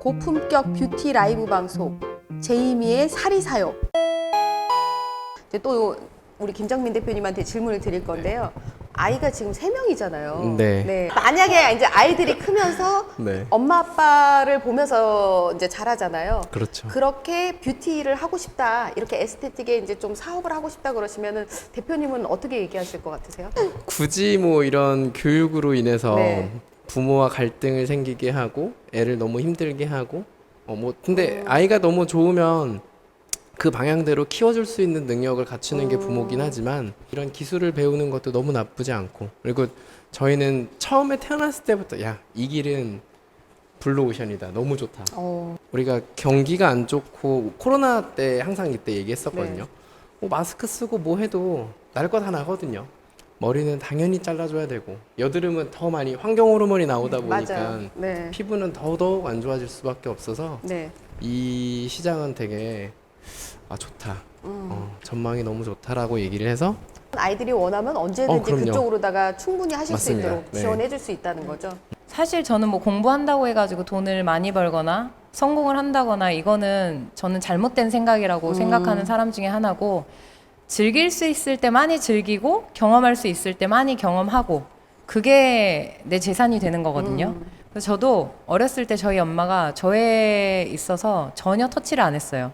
고품격 뷰티 라이브 방송 제이미의 사리사욕. 이제 또 우리 김정민 대표님한테 질문을 드릴 건데요. 아이가 지금 3명이잖아요. 네. 만약에 이제 아이들이 크면서 네. 엄마 아빠를 보면서 이제 자라잖아요. 그렇죠. 그렇게 뷰티를 하고 싶다, 이렇게 에스테틱에 이제 좀 사업을 하고 싶다 그러시면은 대표님은 어떻게 얘기하실 것 같으세요? 굳이 뭐 이런 교육으로 인해서 네. 부모와 갈등을 생기게 하고 애를 너무 힘들게 하고 근데 아이가 너무 좋으면 그 방향대로 키워줄 수 있는 능력을 갖추는 게 부모긴 하지만 이런 기술을 배우는 것도 너무 나쁘지 않고, 그리고 저희는 처음에 태어났을 때부터 야, 이 길은 블루오션이다, 너무 좋다. 우리가 경기가 안 좋고 코로나 때 항상 이때 얘기했었거든요. 네. 마스크 쓰고 뭐 해도 날 거 다 나거든요. 머리는 당연히 잘라줘야 되고, 여드름은 더 많이 환경 호르몬이 나오다 보니까 맞아요. 네. 피부는 더더욱 안 좋아질 수밖에 없어서 네. 이 시장은 되게 좋다, 전망이 너무 좋다라고 얘기를 해서 아이들이 원하면 언제든지 그럼요. 그쪽으로다가 충분히 하실 맞습니다. 수 있도록 네. 지원해 줄 수 있다는 거죠. 사실 저는 뭐 공부한다고 해가지고 돈을 많이 벌거나 성공을 한다거나 이거는 저는 잘못된 생각이라고 생각하는 사람 중에 하나고, 즐길 수 있을 때 많이 즐기고 경험할 수 있을 때 많이 경험하고, 그게 내 재산이 되는 거거든요. 그래서 저도 어렸을 때 저희 엄마가 저에 있어서 전혀 터치를 안 했어요.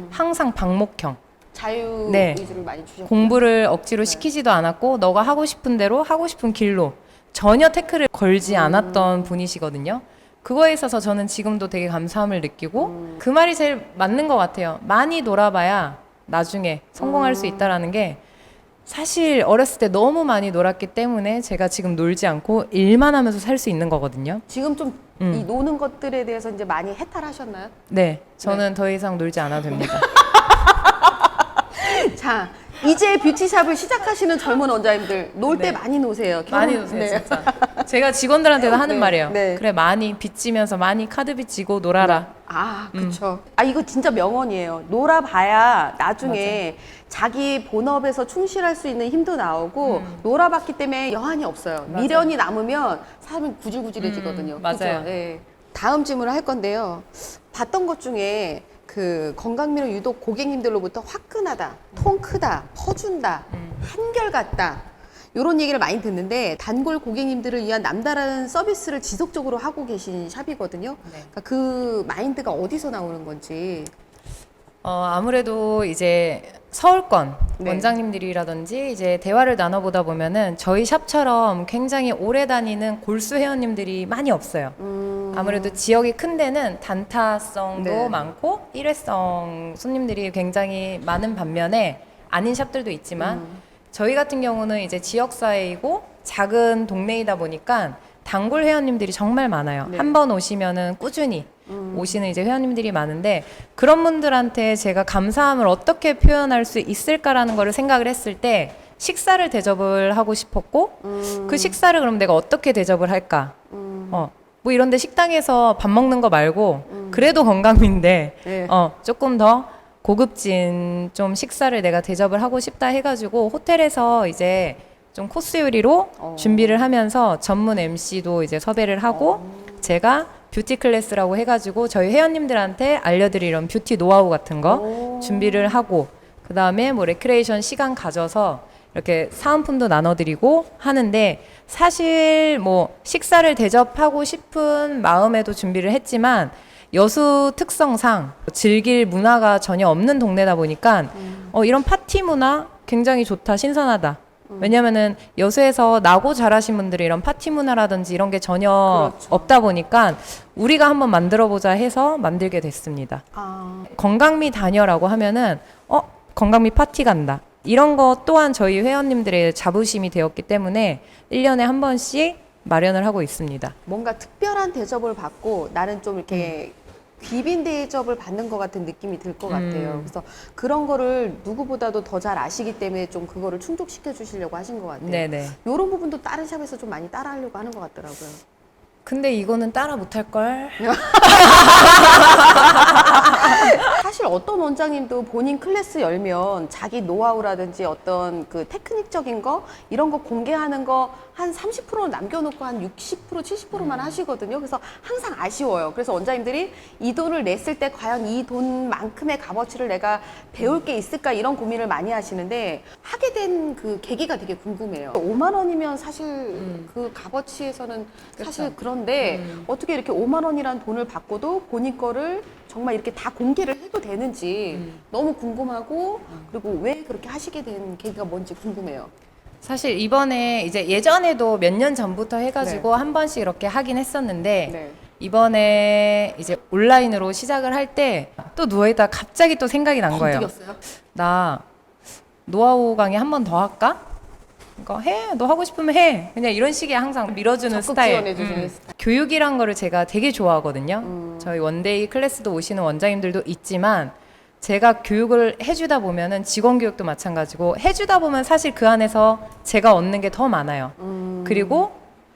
항상 방목형. 자유 네. 위주를 많이 주셨고. 공부를 억지로 시키지도 않았고, 너가 하고 싶은 대로 하고 싶은 길로 전혀 태클을 걸지 않았던 분이시거든요. 그거에 있어서 저는 지금도 되게 감사함을 느끼고, 그 말이 제일 맞는 것 같아요. 많이 놀아봐야 나중에 성공할 수 있다라는 게, 사실 어렸을 때 너무 많이 놀았기 때문에 제가 지금 놀지 않고 일만 하면서 살 수 있는 거거든요. 지금 좀 이 노는 것들에 대해서 이제 많이 해탈하셨나요? 네, 저는 더 이상 놀지 않아도 됩니다. 자, 이제 뷰티샵을 시작하시는 젊은 원장님들, 놀 때 네. 많이 노세요. 많이 결혼- 노세요, 네. 진짜. 제가 직원들한테도 하는 네, 말이에요. 네. 그래, 많이 빚지면서 많이 카드 빚지고 놀아라. 그쵸. 이거 진짜 명언이에요. 놀아봐야 나중에 자기 본업에서 충실할 수 있는 힘도 나오고, 놀아봤기 때문에 여한이 없어요. 맞아요. 미련이 남으면 사람이 구질구질해지거든요. 맞아요. 그죠? 네. 다음 질문을 할 건데요. 봤던 것 중에 그 건강미는 유독 고객님들로부터 화끈하다, 통 크다, 퍼준다, 한결같다, 이런 얘기를 많이 듣는데, 단골 고객님들을 위한 남다른 서비스를 지속적으로 하고 계신 샵이거든요. 네. 그러니까 그 마인드가 어디서 나오는 건지. 아무래도 이제 서울권 네. 원장님들이라든지 이제 대화를 나눠보다 보면은 저희 샵처럼 굉장히 오래 다니는 골수 회원님들이 많이 없어요. 아무래도 지역이 큰 데는 단타성도 네. 많고 일회성 손님들이 굉장히 많은 반면에 아닌 샵들도 있지만, 저희 같은 경우는 이제 지역사회이고 작은 동네이다 보니까 단골 회원님들이 정말 많아요. 네. 한 번 오시면은 꾸준히 오시는 이제 회원님들이 많은데, 그런 분들한테 제가 감사함을 어떻게 표현할 수 있을까라는 거를 생각을 했을 때 식사를 대접을 하고 싶었고, 그 식사를 그럼 내가 어떻게 대접을 할까? 뭐 이런데 식당에서 밥 먹는 거 말고 그래도 건강인데 네. 조금 더 고급진 좀 식사를 내가 대접을 하고 싶다 해가지고 호텔에서 이제 좀 코스 요리로 준비를 하면서 전문 MC도 이제 섭외를 하고, 제가 뷰티 클래스라고 해가지고 저희 회원님들한테 알려드리는 뷰티 노하우 같은 거 준비를 하고, 그 다음에 뭐 레크레이션 시간 가져서 이렇게 사은품도 나눠드리고 하는데, 사실 뭐 식사를 대접하고 싶은 마음에도 준비를 했지만 여수 특성상 즐길 문화가 전혀 없는 동네다 보니까 이런 파티 문화 굉장히 좋다, 신선하다. 왜냐면은 여수에서 나고 자라신 분들이 이런 파티 문화라든지 이런 게 전혀 그렇죠. 없다 보니까 우리가 한번 만들어 보자 해서 만들게 됐습니다. 건강미 다녀라고 하면은 건강미 파티 간다, 이런 것 또한 저희 회원님들의 자부심이 되었기 때문에 1년에 한 번씩 마련을 하고 있습니다. 뭔가 특별한 대접을 받고 나는 좀 이렇게 귀빈 대접을 받는 것 같은 느낌이 들 것 같아요. 그래서 그런 거를 누구보다도 더 잘 아시기 때문에 좀 그거를 충족시켜 주시려고 하신 것 같아요. 네네. 이런 부분도 다른 샵에서 좀 많이 따라하려고 하는 것 같더라고요. 근데 이거는 따라 못할 걸. 사실 어떤 원장님도 본인 클래스 열면 자기 노하우라든지 어떤 그 테크닉적인 거 이런 거 공개하는 거 한 30% 남겨놓고 한 60%, 70%만 하시거든요. 그래서 항상 아쉬워요. 그래서 원장님들이 이 돈을 냈을 때 과연 이 돈만큼의 값어치를 내가 배울 게 있을까 이런 고민을 많이 하시는데 하게 된 그 계기가 되게 궁금해요. 5만 원이면 사실 그 값어치에서는 사실 그런데 어떻게 이렇게 5만 원이란 돈을 받고도 본인 거를 정말 이렇게 다 공개를 해도 되는지 너무 궁금하고 그리고 왜 그렇게 하시게 된 계기가 뭔지 궁금해요. 사실 이번에 이제 예전에도 몇 년 전부터 해가지고 한 번씩 이렇게 하긴 했었는데 네. 이번에 이제 온라인으로 시작을 할 때 또 누워있다가 갑자기 또 생각이 난 거예요. 번뜩였어요? 나 노하우 강의 한 번 더 할까? 그러니까 해. 너 하고 싶으면 해. 그냥 이런 식의 항상 밀어주는 적극 스타일. 지원해주시는 스타일. 교육이란 거를 제가 되게 좋아하거든요. 저희 원데이 클래스도 오시는 원장님들도 있지만 제가 교육을 해주다 보면은 직원 교육도 마찬가지고 해주다 보면 사실 그 안에서 제가 얻는 게 더 많아요. 그리고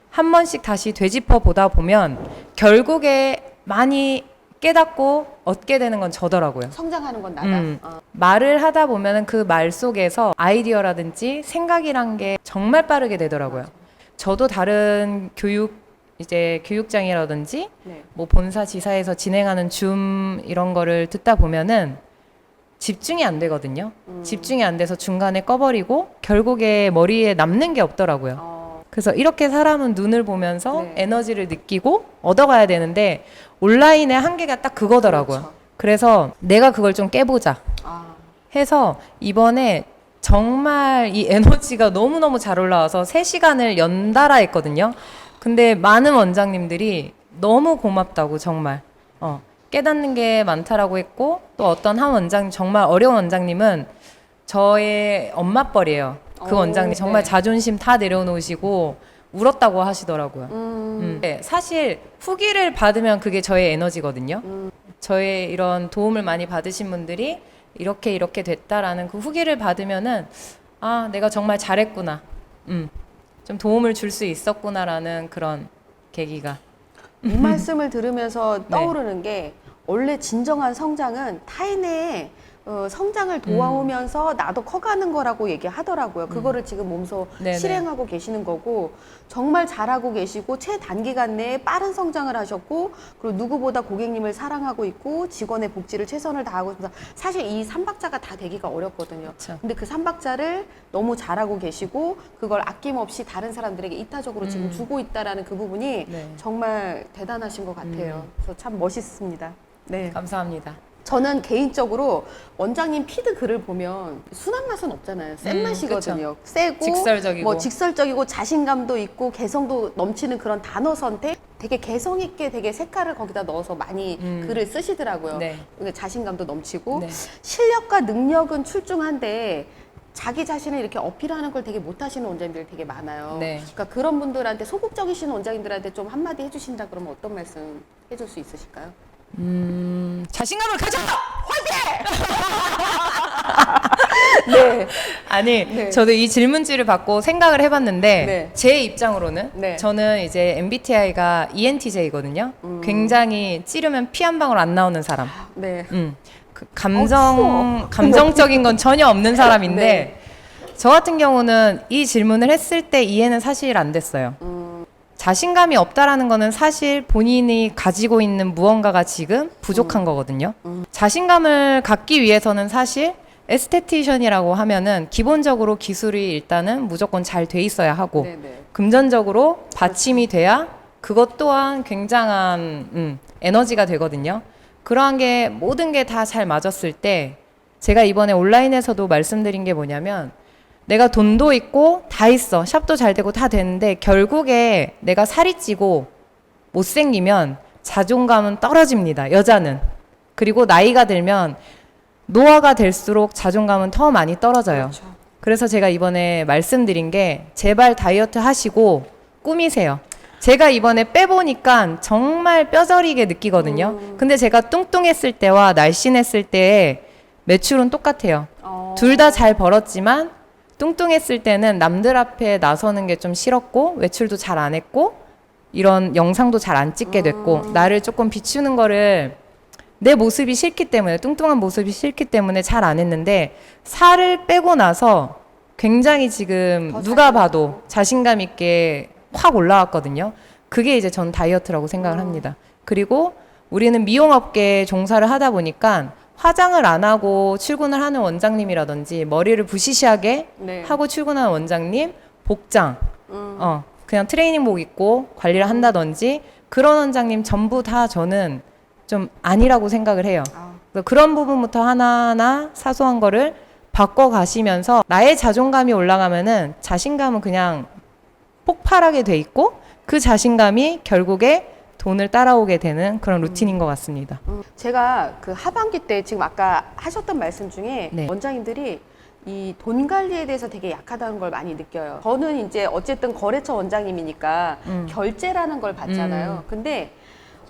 한 번씩 다시 되짚어 보다 보면 결국에 많이 깨닫고 얻게 되는 건 저더라고요. 성장하는 건 나다. 말을 하다 보면은 그 말 속에서 아이디어라든지 생각이란 게 정말 빠르게 되더라고요. 저도 다른 이제 교육장이라든지 네. 뭐 본사 지사에서 진행하는 줌 이런 거를 듣다 보면은 집중이 안 되거든요. 집중이 안 돼서 중간에 꺼버리고 결국에 머리에 남는 게 없더라고요. 그래서 이렇게 사람은 눈을 보면서 네. 에너지를 느끼고 얻어가야 되는데 온라인의 한계가 딱 그거더라고요. 그렇죠. 그래서 내가 그걸 좀 깨보자 아, 해서 이번에 정말 이 에너지가 너무너무 잘 올라와서 3시간을 연달아 했거든요. 근데 많은 원장님들이 너무 고맙다고 정말 깨닫는 게 많다라고 했고 또 어떤 한 원장님 정말 어려운 원장님은 저의 엄마뻘이에요. 그 오, 원장님 정말 네. 자존심 다 내려놓으시고 울었다고 하시더라고요. 네, 사실 후기를 받으면 그게 저의 에너지거든요. 저의 이런 도움을 많이 받으신 분들이 이렇게 됐다라는 그 후기를 받으면은 아, 내가 정말 잘했구나. 좀 도움을 줄 수 있었구나라는 그런 계기가. 이 말씀을 들으면서 떠오르는 게 원래 진정한 성장은 타인의 성장을 도와오면서 나도 커가는 거라고 얘기하더라고요. 그거를 지금 몸소 네네. 실행하고 계시는 거고 정말 잘하고 계시고 최단기간 내에 빠른 성장을 하셨고 그리고 누구보다 고객님을 사랑하고 있고 직원의 복지를 최선을 다하고 있습니다. 사실 이 삼박자가 다 되기가 어렵거든요. 그쵸. 근데 그 삼박자를 너무 잘하고 계시고 그걸 아낌없이 다른 사람들에게 이타적으로 지금 주고 있다라는 그 부분이 네. 정말 대단하신 것 같아요. 그래서 참 멋있습니다. 네. 감사합니다. 저는 개인적으로 원장님 피드 글을 보면 순한 맛은 없잖아요. 센 맛이거든요. 세고 직설적이고. 뭐 직설적이고 자신감도 있고 개성도 넘치는 그런 단어 선택 되게 개성 있게 되게 색깔을 거기다 넣어서 많이 글을 쓰시더라고요. 네. 그러니까 자신감도 넘치고 네. 실력과 능력은 출중한데 자기 자신을 이렇게 어필하는 걸 되게 못하시는 원장님들이 되게 많아요. 네. 그러니까 그런 분들한테 소극적이신 원장님들한테 좀 한마디 해주신다 그러면 어떤 말씀 해줄 수 있으실까요? 자신감을 가져! 네. 아니, 네. 저도 이 질문지를 받고 생각을 해봤는데, 네. 제 입장으로는, 네. 저는 이제 MBTI가 ENTJ거든요. 굉장히 찌르면 피 한 방울 안 나오는 사람. 네. 그 추워. 감정적인 건 전혀 없는 사람인데, 네. 저 같은 경우는 이 질문을 했을 때 이해는 사실 안 됐어요. 자신감이 없다라는 거는 사실 본인이 가지고 있는 무언가가 지금 부족한 거거든요. 자신감을 갖기 위해서는 사실 에스테티션이라고 하면은 기본적으로 기술이 일단은 무조건 잘 돼 있어야 하고 네네. 금전적으로 받침이 돼야 그것 또한 굉장한 에너지가 되거든요. 그러한 게 모든 게 다 잘 맞았을 때 제가 이번에 온라인에서도 말씀드린 게 뭐냐면 내가 돈도 있고 다 있어. 샵도 잘 되고 다 되는데 결국에 내가 살이 찌고 못생기면 자존감은 떨어집니다. 여자는. 그리고 나이가 들면 노화가 될수록 자존감은 더 많이 떨어져요. 그렇죠. 그래서 제가 이번에 말씀드린 게 제발 다이어트 하시고 꾸미세요. 제가 이번에 빼보니까 정말 뼈저리게 느끼거든요. 근데 제가 뚱뚱했을 때와 날씬했을 때의 매출은 똑같아요. 둘 다 잘 벌었지만 뚱뚱했을 때는 남들 앞에 나서는 게 좀 싫었고 외출도 잘 안 했고 이런 영상도 잘 안 찍게 됐고 나를 조금 비추는 거를 내 모습이 싫기 때문에, 뚱뚱한 모습이 싫기 때문에 잘 안 했는데, 살을 빼고 나서 굉장히 지금 더 누가 자신감 봐도 자신감 있게 확 올라왔거든요. 그게 이제 전 다이어트라고 생각을 합니다. 그리고 우리는 미용업계에 종사를 하다 보니까 화장을 안 하고 출근을 하는 원장님이라든지, 머리를 부시시하게 네. 하고 출근하는 원장님, 복장, 그냥 트레이닝복 입고 관리를 한다든지, 그런 원장님 전부 다 저는 좀 아니라고 생각을 해요. 그래서 그런 부분부터 하나하나 사소한 거를 바꿔 가시면서 나의 자존감이 올라가면은 자신감은 그냥 폭발하게 돼 있고, 그 자신감이 결국에 돈을 따라오게 되는 그런 루틴인 것 같습니다. 제가 그 하반기 때 지금 아까 하셨던 말씀 중에 네. 원장님들이 이 돈 관리에 대해서 되게 약하다는 걸 많이 느껴요. 저는 이제 어쨌든 거래처 원장님이니까 결제라는 걸 받잖아요. 근데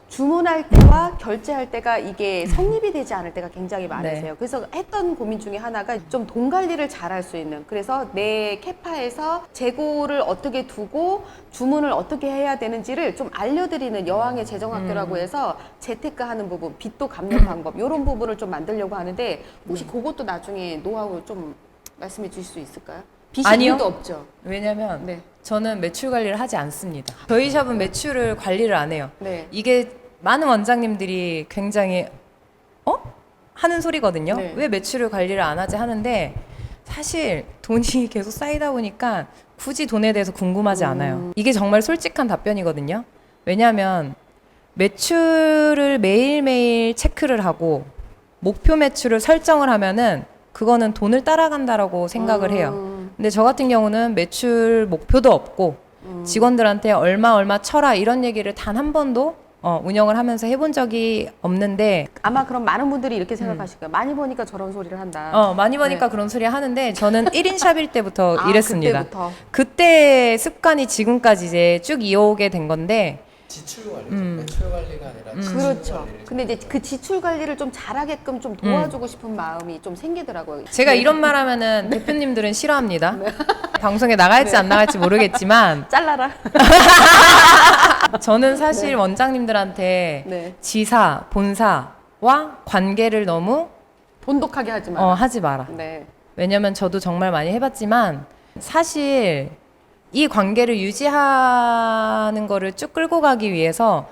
주문할 때와 결제할 때가 이게 성립이 되지 않을 때가 굉장히 많으세요. 네. 그래서 했던 고민 중에 하나가 좀 돈 관리를 잘 할 수 있는, 그래서 내 캐파에서 재고를 어떻게 두고 주문을 어떻게 해야 되는지를 좀 알려드리는 여왕의 재정학교라고 해서 재테크 하는 부분, 빚도 갚는 방법, 이런 부분을 좀 만들려고 하는데 혹시 그것도 나중에 노하우 좀 말씀해 주실 수 있을까요? 빚이 아니요. 우리도 없죠. 왜냐면 네. 저는 매출 관리를 하지 않습니다. 저희 샵은 매출을 관리를 안 해요. 네. 이게 많은 원장님들이 굉장히 하는 소리거든요. 네. 왜 매출을 관리를 안 하지 하는데, 사실 돈이 계속 쌓이다 보니까 굳이 돈에 대해서 궁금하지 않아요. 이게 정말 솔직한 답변이거든요. 왜냐하면 매출을 매일매일 체크를 하고 목표 매출을 설정을 하면은 그거는 돈을 따라간다라고 생각을 해요. 근데 저 같은 경우는 매출 목표도 없고 직원들한테 얼마 쳐라 이런 얘기를 단 한 번도 운영을 하면서 해본 적이 없는데, 아마 그럼 많은 분들이 이렇게 생각하실 거예요. 많이 버니까 저런 소리를 한다. 많이 버니까 네. 그런 소리 하는데, 저는 1인 샵일 때부터 이랬습니다. 그때부터. 그때 습관이 지금까지 이제 쭉 이어오게 된 건데, 지출 관리죠. 매출 관리가 아니라 지출 그렇죠. 관리를. 근데 이제 그 지출 관리를 좀 잘하게끔 좀 도와주고 싶은 마음이 좀 생기더라고요. 제가 네. 이런 말 하면은 대표님들은 싫어합니다. 방송에 나갈지 안 나갈지 모르겠지만, 잘라라. 저는 사실 원장님들한테 네. 지사, 본사와 관계를 너무 돈독하게 하지 마. 하지 마라. 네. 왜냐면 저도 정말 많이 해봤지만, 사실 이 관계를 유지하는 거를 쭉 끌고 가기 위해서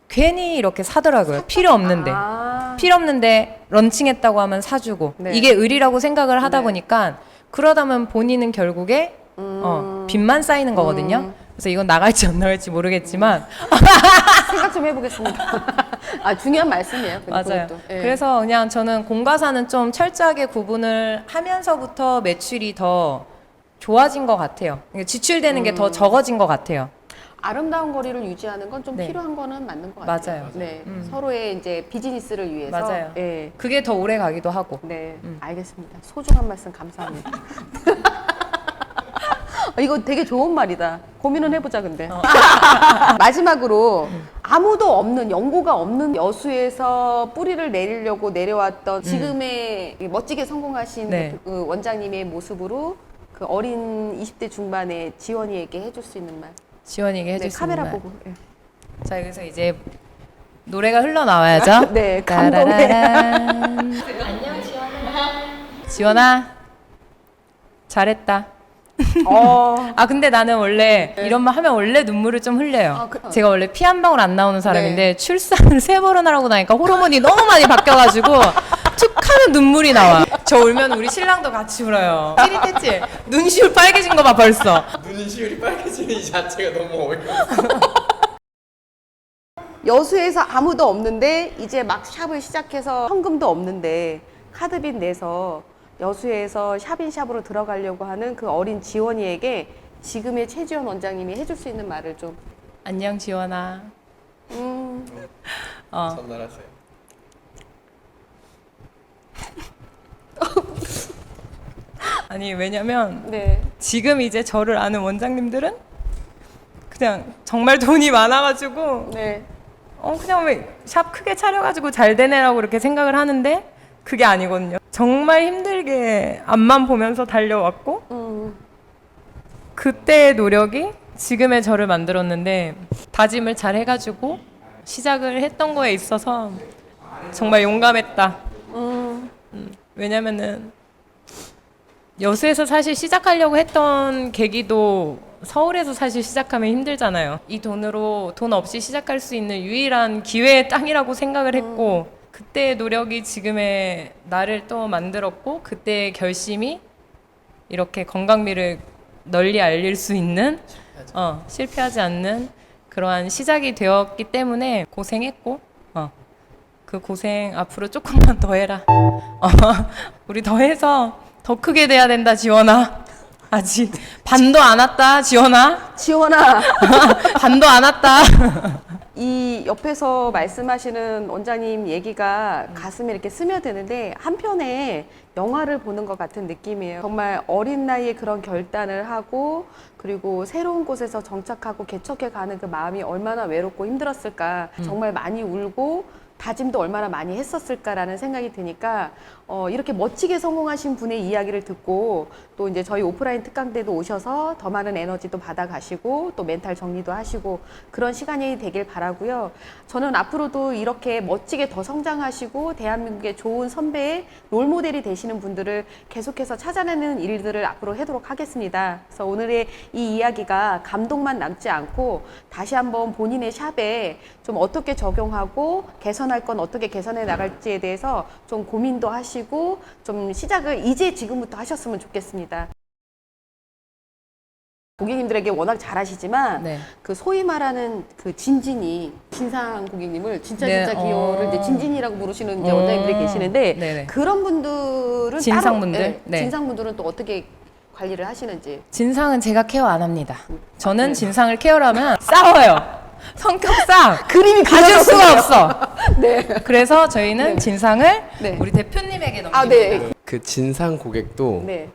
괜히 이렇게 사더라고요. 필요 없는데. 필요 없는데 런칭했다고 하면 사주고. 네. 이게 의리라고 생각을 하다 네. 보니까, 그러다 보면 본인은 결국에 빚만 쌓이는 거거든요. 그래서 이건 나갈지 안 나갈지 모르겠지만, 생각 좀 해보겠습니다. 중요한 말씀이에요. 근데 맞아요. 그것도. 예. 그래서 그냥 저는 공과사는 좀 철저하게 구분을 하면서부터 매출이 더 좋아진 것 같아요. 그러니까 지출되는 게 더 적어진 것 같아요. 아름다운 거리를 유지하는 건 좀 네. 필요한 거는 맞는 것 같아요. 맞아요. 네. 서로의 이제 비즈니스를 위해서. 맞아요. 예. 그게 더 오래 가기도 하고. 네. 알겠습니다. 소중한 말씀 감사합니다. 이거 되게 좋은 말이다. 고민은 해보자, 근데. 마지막으로 아무도 없는, 연고가 없는 여수에서 뿌리를 내리려고 내려왔던 지금의 멋지게 성공하신 네. 그 원장님의 모습으로 그 어린 20대 중반의 지원이에게 해줄 수 있는 말. 지원이게 해줄 네, 수 카메라 있는 말. 보고. 예. 자, 여기서 이제 노래가 흘러나와야죠. 네, 감동의. 안녕, 지원아. 잘했다. 근데 나는 원래 이런 말 하면 원래 눈물을 좀 흘려요. 제가 원래 피 한 방울 안 나오는 사람인데 출산을 3번을 하고 나니까 호르몬이 너무 많이 바뀌어가지고 툭 하면 눈물이 나와. 저 울면 우리 신랑도 같이 울어요. 찌릿했지? 눈시울 빨개진 거 봐 벌써. 눈시울이 빨개지는 이 자체가 너무 어이없어. 여수에서 아무도 없는데 이제 막 샵을 시작해서 현금도 없는데 카드빚 내서 여수에서 샵인샵으로 들어가려고 하는 그 어린 지원이에게 지금의 최지원 원장님이 해줄 수 있는 말을 좀. 안녕 지원아. 전달하세요. 아니 왜냐면 네. 지금 이제 저를 아는 원장님들은 그냥 정말 돈이 많아가지고 네. 그냥 왜 샵 크게 차려가지고 잘 되네라고 그렇게 생각을 하는데 그게 아니거든요. 정말 힘들게 앞만 보면서 달려왔고 그때의 노력이 지금의 저를 만들었는데, 다짐을 잘 해가지고 시작을 했던 거에 있어서 정말 용감했다. 왜냐면은 여수에서 사실 시작하려고 했던 계기도 서울에서 사실 시작하면 힘들잖아요. 이 돈으로 돈 없이 시작할 수 있는 유일한 기회의 땅이라고 생각을 했고 그때의 노력이 지금의 나를 또 만들었고 그때의 결심이 이렇게 건강미를 널리 알릴 수 있는 실패하지 않는 그러한 시작이 되었기 때문에 고생했고 그 고생 앞으로 조금만 더 해라. 우리 더 해서 더 크게 돼야 된다 지원아. 아직 반도 안 왔다 지원아. 지원아. 반도 안 왔다. 이 옆에서 말씀하시는 원장님 얘기가 가슴에 이렇게 스며드는데 한편에 영화를 보는 것 같은 느낌이에요. 정말 어린 나이에 그런 결단을 하고 그리고 새로운 곳에서 정착하고 개척해 가는 그 마음이 얼마나 외롭고 힘들었을까. 정말 많이 울고 다짐도 얼마나 많이 했었을까라는 생각이 드니까 이렇게 멋지게 성공하신 분의 이야기를 듣고 또 이제 저희 오프라인 특강 때도 오셔서 더 많은 에너지도 받아가시고 또 멘탈 정리도 하시고 그런 시간이 되길 바라고요. 저는 앞으로도 이렇게 멋지게 더 성장하시고 대한민국의 좋은 선배의 롤모델이 되시는 분들을 계속해서 찾아내는 일들을 앞으로 하도록 하겠습니다. 그래서 오늘의 이 이야기가 감동만 남지 않고 다시 한번 본인의 샵에 좀 어떻게 적용하고 개선할 건 어떻게 개선해 나갈지에 대해서 좀 고민도 하시고 좀 시작을 이제 지금부터 하셨으면 좋겠습니다. 고객님들에게 워낙 잘하시지만 네. 그 소위 말하는 그 진진이 진상 고객님을 진짜 네, 기어를 이제 진진이라고 부르시는 이제 원장님들이 계시는데 네네. 그런 분들은 진상분들? 따로, 네. 진상분들은 또 어떻게 관리를 하시는지. 진상은 제가 케어 안 합니다. 저는 진상을 케어를 하면 싸워요. 성격상 그림이 가질 수가 없어. 네. 그래서 저희는 진상을 네. 우리 대표님에게 넘깁니다. 아, 네. 그 진상 고객도 네.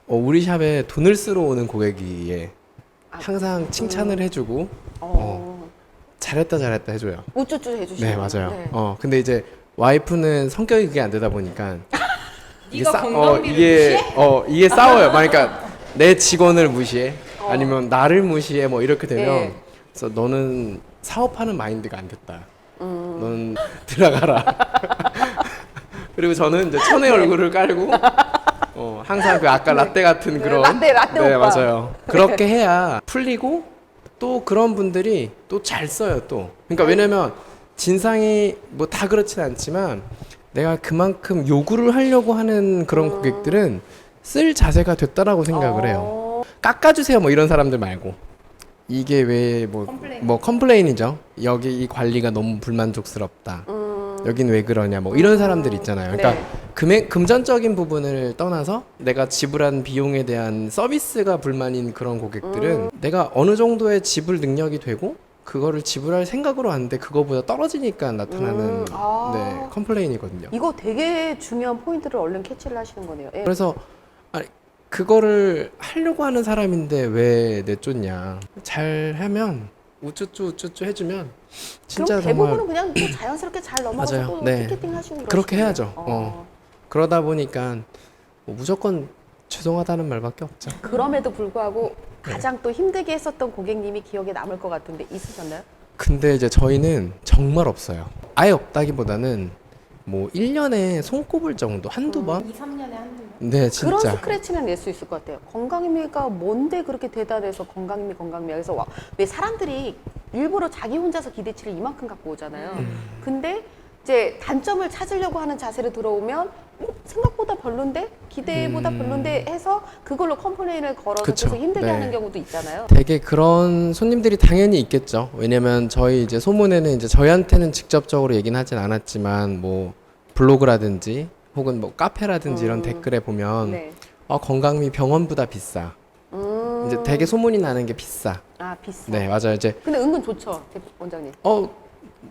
우리 샵에 돈을 쓰러 오는 고객이에 항상 칭찬을 해주고 잘했다 해줘요. 우쭈쭈 해주시고. 네 맞아요. 네. 근데 이제 와이프는 성격이 그게 안 되다 보니까 네가 건강비를 이게 싸워요. 그러니까 내 직원을 무시해 아니면 나를 무시해 뭐 이렇게 되면 네. 그래서 너는 사업하는 마인드가 안 됐다. 넌 들어가라. 그리고 저는 이제 천의 얼굴을 깔고 항상 그 아까 라떼 같은 그런 라떼 네 오빠. 맞아요. 그렇게 해야 풀리고 또 그런 분들이 또 잘 써요 또. 그러니까 왜냐면 진상이 뭐 다 그렇진 않지만 내가 그만큼 요구를 하려고 하는 그런 고객들은 쓸 자세가 됐다라고 생각을 해요. 깎아주세요 뭐 이런 사람들 말고 이게 왜 뭐 컴플레인이죠. 여기 이 관리가 너무 불만족스럽다. 여긴 왜 그러냐 뭐 이런 사람들 있잖아요. 그러니까 금전적인 부분을 떠나서 내가 지불한 비용에 대한 서비스가 불만인 그런 고객들은 내가 어느 정도의 지불 능력이 되고 그거를 지불할 생각으로 하는데 그거보다 떨어지니까 나타나는 네, 컴플레인이거든요. 이거 되게 중요한 포인트를 얼른 캐치를 하시는 거네요. 예. 그래서 그거를 하려고 하는 사람인데 왜 내쫓냐. 잘 하면 우쭈쭈 해주면 진짜 그럼 대부분은 정말 그냥 또 자연스럽게 잘 넘어가서 맞아요. 또 네. 티켓팅 하시고 그렇게 그러시군요. 해야죠. 그러다 보니까 뭐 무조건 죄송하다는 말밖에 없죠. 그럼에도 불구하고 네. 가장 또 힘들게 했었던 고객님이 기억에 남을 것 같은데 있으셨나요? 근데 이제 저희는 정말 없어요. 아예 없다기보다는 뭐 1년에 손꼽을 정도 한두 번? 2, 3년에 한두 번. 네, 그런 진짜. 스크래치는 낼 수 있을 것 같아요. 건강미가 뭔데 그렇게 대단해서 건강미. 그래서 왜 사람들이 일부러 자기 혼자서 기대치를 이만큼 갖고 오잖아요. 근데 이제 단점을 찾으려고 하는 자세로 들어오면 생각보다 별론데? 기대보다 별론데 해서 그걸로 컴플레인을 걸어서 그쵸. 계속 힘들게 네. 하는 경우도 있잖아요. 되게 그런 손님들이 당연히 있겠죠. 왜냐면 저희 이제 소문에는 이제 저희한테는 직접적으로 얘기는 하진 않았지만 뭐 블로그라든지 혹은 뭐 카페라든지 이런 댓글에 보면 네. 건강미 병원보다 비싸. 이제 되게 소문이 나는 게 비싸. 아, 비싸. 네, 맞아요. 이제 근데 은근 좋죠, 원장님.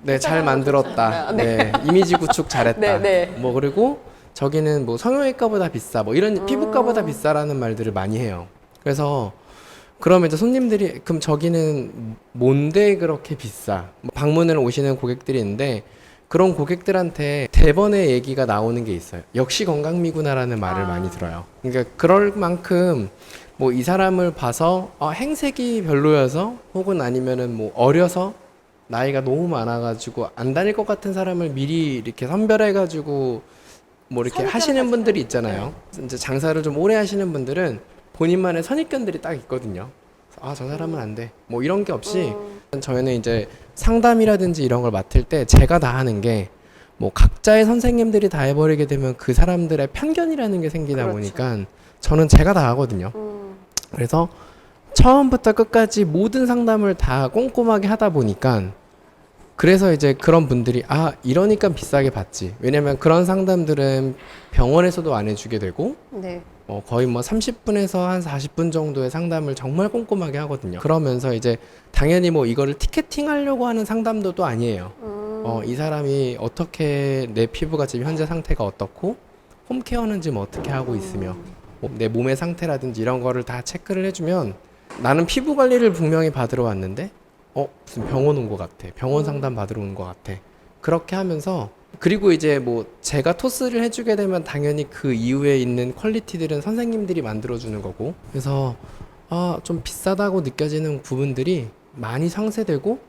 네, 잘 만들었다. 네, 이미지 구축 잘했다. 네, 네. 뭐 그리고 저기는 뭐 성형외과보다 비싸. 뭐 이런 피부과보다 비싸라는 말들을 많이 해요. 그래서 그러면 이제 손님들이 그럼 저기는 뭔데 그렇게 비싸? 뭐 방문을 오시는 고객들이 있는데 그런 고객들한테 대번에 얘기가 나오는 게 있어요. 역시 건강미구나라는 말을 많이 들어요. 그러니까 그럴 만큼 뭐 이 사람을 봐서 행색이 별로여서 혹은 아니면은 뭐 어려서 나이가 너무 많아가지고 안 다닐 것 같은 사람을 미리 이렇게 선별해가지고 뭐 이렇게 하시는 분들이 있잖아요. 이제 장사를 좀 오래 하시는 분들은 본인만의 선입견들이 딱 있거든요. 아, 저 사람은 안 돼. 뭐 이런 게 없이 저희는 이제 상담이라든지 이런 걸 맡을 때 제가 다 하는 게 뭐 각자의 선생님들이 다 해버리게 되면 그 사람들의 편견이라는 게 생기다 그렇죠. 보니까 저는 제가 다 하거든요. 그래서 처음부터 끝까지 모든 상담을 다 꼼꼼하게 하다 보니까 그래서 이제 그런 분들이 아, 이러니까 비싸게 받지. 왜냐면 그런 상담들은 병원에서도 안 해주게 되고 네. 거의 뭐 30분에서 한 40분 정도의 상담을 정말 꼼꼼하게 하거든요. 그러면서 이제 당연히 뭐 이거를 티켓팅 하려고 하는 상담도 또 아니에요. 이 사람이 어떻게 내 피부가 지금 현재 상태가 어떻고 홈케어는 지금 어떻게 하고 있으며 내 몸의 상태라든지 이런 거를 다 체크를 해주면 나는 피부 관리를 분명히 받으러 왔는데 무슨 병원 온 것 같아. 병원 상담 받으러 온 것 같아. 그렇게 하면서 그리고 이제 뭐 제가 토스를 해주게 되면 당연히 그 이후에 있는 퀄리티들은 선생님들이 만들어주는 거고 그래서 좀 비싸다고 느껴지는 부분들이 많이 상쇄되고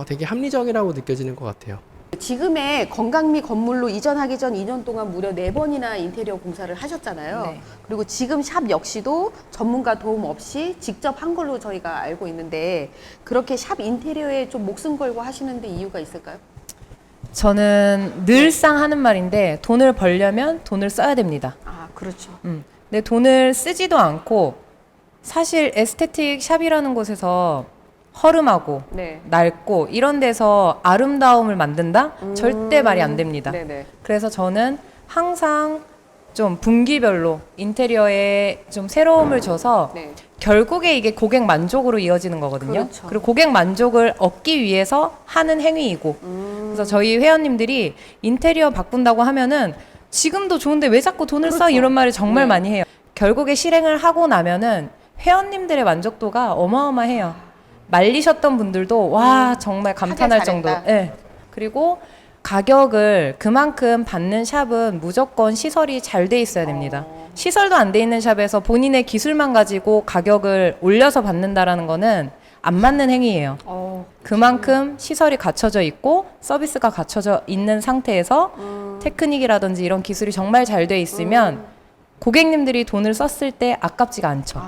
되게 합리적이라고 느껴지는 것 같아요. 지금의 건강미 건물로 이전하기 전 2년 동안 무려 4번이나 인테리어 공사를 하셨잖아요. 네. 그리고 지금 샵 역시도 전문가 도움 없이 직접 한 걸로 저희가 알고 있는데 그렇게 샵 인테리어에 좀 목숨 걸고 하시는데 이유가 있을까요? 저는 늘상 하는 말인데 돈을 벌려면 돈을 써야 됩니다. 아, 그렇죠. 근데 돈을 쓰지도 않고 사실 에스테틱 샵이라는 곳에서 허름하고 네. 낡고 이런 데서 아름다움을 만든다? 절대 말이 안 됩니다. 네네. 그래서 저는 항상 좀 분기별로 인테리어에 좀 새로움을 줘서 네. 결국에 이게 고객 만족으로 이어지는 거거든요. 그렇죠. 그리고 고객 만족을 얻기 위해서 하는 행위이고 그래서 저희 회원님들이 인테리어 바꾼다고 하면은 지금도 좋은데 왜 자꾸 돈을 써? 그렇죠. 이런 말을 정말 네. 많이 해요. 결국에 실행을 하고 나면은 회원님들의 만족도가 어마어마해요. 말리셨던 분들도 와 정말 감탄할 하길 정도. 잘했다. 네. 그리고 가격을 그만큼 받는 샵은 무조건 시설이 잘 돼 있어야 됩니다. 시설도 안 돼 있는 샵에서 본인의 기술만 가지고 가격을 올려서 받는다라는 거는 안 맞는 행위예요. 그만큼 시설이 갖춰져 있고 서비스가 갖춰져 있는 상태에서 테크닉이라든지 이런 기술이 정말 잘 돼 있으면 고객님들이 돈을 썼을 때 아깝지가 않죠.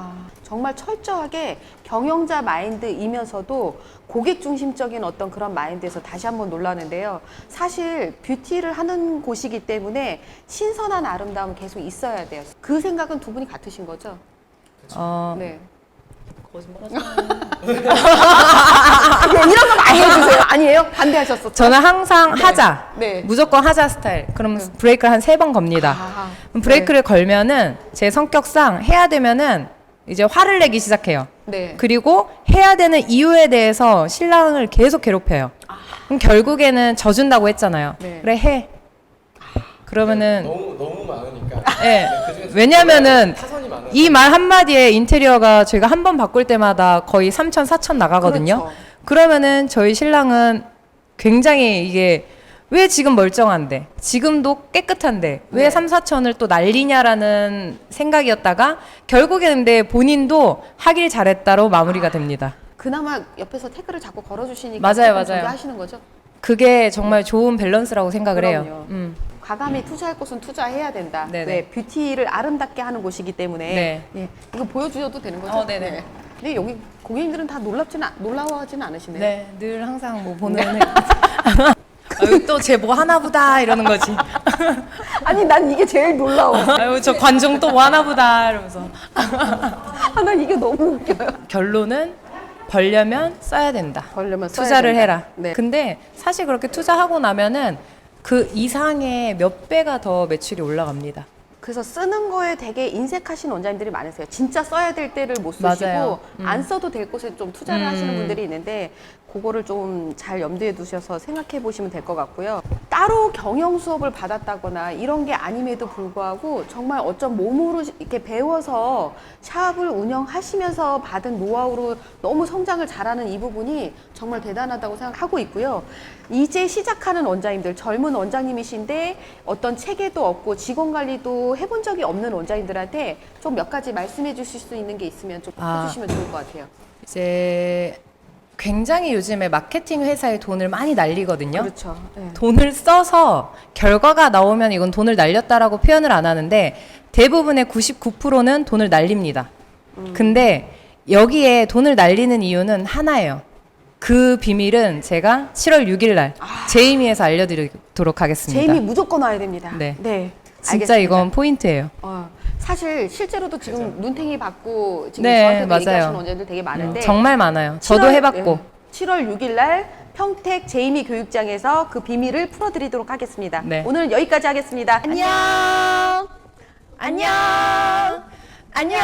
정말 철저하게 경영자 마인드이면서도 고객 중심적인 어떤 그런 마인드에서 다시 한번 놀라는데요. 사실 뷰티를 하는 곳이기 때문에 신선한 아름다움 계속 있어야 돼요. 그 생각은 두 분이 같으신 거죠? 네. 이런 거 많이 해주세요. 아니에요? 반대하셨었죠? 저는 항상 하자. 네. 무조건 하자 스타일. 그럼 브레이크를 한 3번 겁니다. 그럼 브레이크를 걸면은 제 성격상 해야 되면은 이제 화를 내기 시작해요. 네. 그리고 해야 되는 이유에 대해서 신랑을 계속 괴롭혀요. 그럼 결국에는 져준다고 했잖아요. 네. 그래 해. 그러면은 너무 많으니까. 예. 왜냐면은 타선이 많아요. 이 말 한마디에 인테리어가 저희가 한 번 바꿀 때마다 거의 3천, 4천 나가거든요. 그렇죠. 그러면은 저희 신랑은 굉장히 이게 왜 지금 멀쩡한데 지금도 깨끗한데 왜 네. 3, 4천을 또 날리냐라는 생각이었다가 결국에 근데 본인도 하길 잘했다로 마무리가 됩니다. 그나마 옆에서 태클을 자꾸 걸어주시니까 맞아요, 조금 맞아요. 하시는 거죠? 그게 정말 좋은 밸런스라고 생각을 그럼요. 해요. 과감히 투자할 곳은 투자해야 된다. 네네. 왜 뷰티를 아름답게 하는 곳이기 때문에 네. 예, 이거 보여주셔도 되는 거죠? 네네. 근데 여기 고객님들은 다 놀라워하지는 않으시네요. 네, 늘 항상 뭐 보는 또 쟤 뭐 하나 보다 이러는 거지. 아니 난 이게 제일 놀라워. 아유 저 관중 또 뭐 하나 보다 이러면서. 난 이게 너무 웃겨요. 결론은 벌려면 써야 된다. 벌려면 써야 투자를 된다. 해라. 네. 근데 사실 그렇게 투자하고 나면은 그 이상의 몇 배가 더 매출이 올라갑니다. 그래서 쓰는 거에 되게 인색하신 원장님들이 많으세요. 진짜 써야 될 때를 못 쓰시고 맞아요. 안 써도 될 곳에 좀 투자를 하시는 분들이 있는데 그거를 좀 잘 염두에 두셔서 생각해 보시면 될 것 같고요. 따로 경영 수업을 받았다거나 이런 게 아님에도 불구하고 정말 어쩜 몸으로 이렇게 배워서 샵을 운영하시면서 받은 노하우로 너무 성장을 잘하는 이 부분이 정말 대단하다고 생각하고 있고요. 이제 시작하는 원장님들, 젊은 원장님이신데 어떤 체계도 없고 직원 관리도 해본 적이 없는 원장님들한테 좀 몇 가지 말씀해 주실 수 있는 게 있으면 좀 해주시면 좋을 것 같아요. 이제 굉장히 요즘에 마케팅 회사에 돈을 많이 날리거든요. 그렇죠. 네. 돈을 써서 결과가 나오면 이건 돈을 날렸다라고 표현을 안 하는데 대부분의 99%는 돈을 날립니다. 근데 여기에 돈을 날리는 이유는 하나예요. 그 비밀은 제가 7월 6일 날 제이미에서 알려드리도록 하겠습니다. 제이미 무조건 와야 됩니다. 네. 진짜 알겠습니다. 이건 포인트예요. 사실 실제로도 지금 눈탱이 받고 지금 네, 저한테도 맞아요. 얘기하시는 원장님들 되게 많은데 정말 많아요. 저도 7월, 해봤고. 7월 6일 날 평택 제이미 교육장에서 그 비밀을 풀어드리도록 하겠습니다. 네. 오늘은 여기까지 하겠습니다. 안녕. 안녕. 안녕.